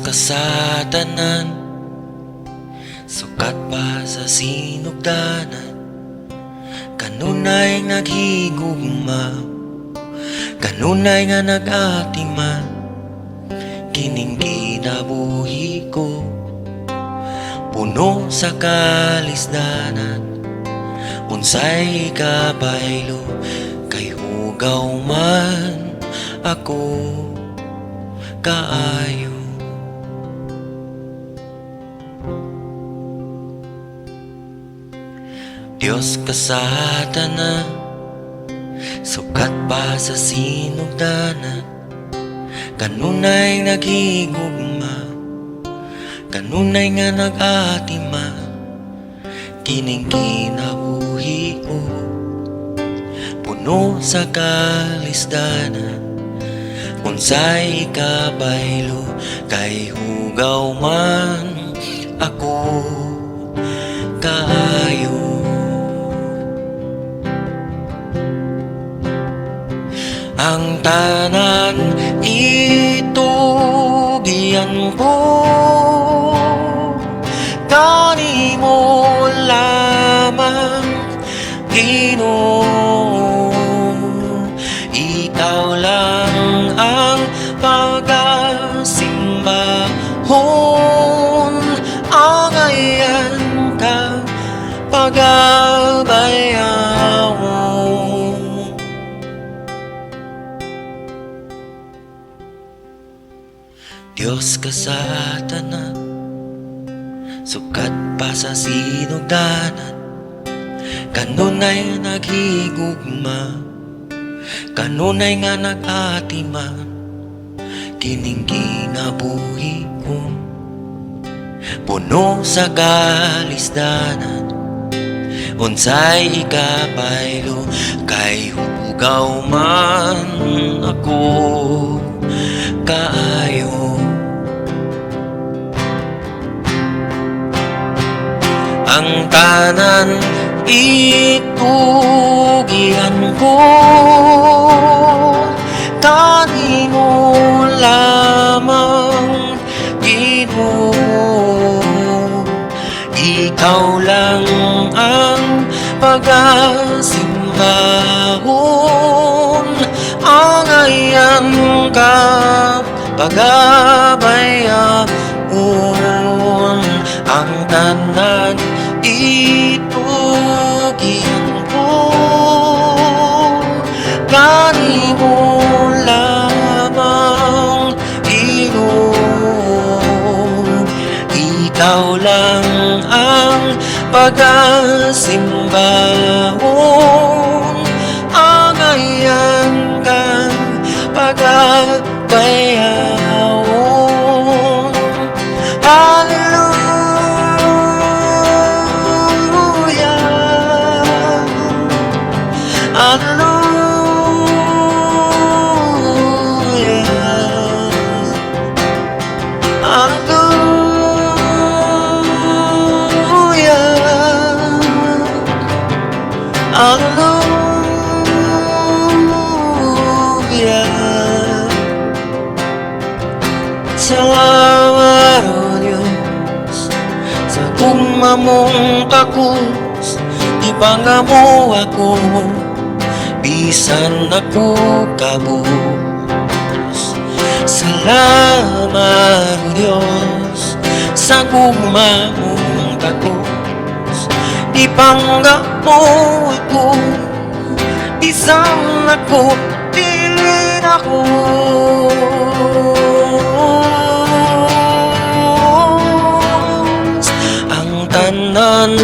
ka sa tanan, sukat pa sa sinugdanan. Kanunay naghigugma, kanunay nga nag-atiman. Kining kinabuhi ko, puno sa kalisdanan. Unsay kabaylo, kay hugaw man ako kaayo. Diyos ka sa tanan, sukat pa sa sinugdanan. Kanunay naghigugma, kanunay nga nag-atiman. Kining kinabuhi ko, puno sa kalisdanan. Unsay kabaylo, kay hugaw man ako kaayo. Ang tanan itugian ko, kanimo lamang Ginoo. Ikaw lang ang pagasimbahon, angayan ka pagabayawon. Diyos ka sa tanan, sukat pa sa sinugdanan. Kanunay naghigugma, kanunay nga nag-atiman. Kining kinabuhi ko, puno sa kalisdanan. Unsay kabaylo, kay hugaw man ako kaayo. Ang tanan itugian ko, kanimo lamang Ginoo. Ikaw lang ang pagasimbahon, angayan ka pagabayawon. Ang tanan itugian ko, kanimo lamang Ginoo. Ikaw lang ang pagasimbahon, angayan kang pagabayawon. Hallelujah, hallelujah, hallelujah, hallelujah. Salamat o Diyos sa gugma mong takus. Ipangamo ako, bisan ako kabus. Salamat o Diyos sa gugma mong takus. Ipangamo ako, bisan ako dili ako. Ang tanan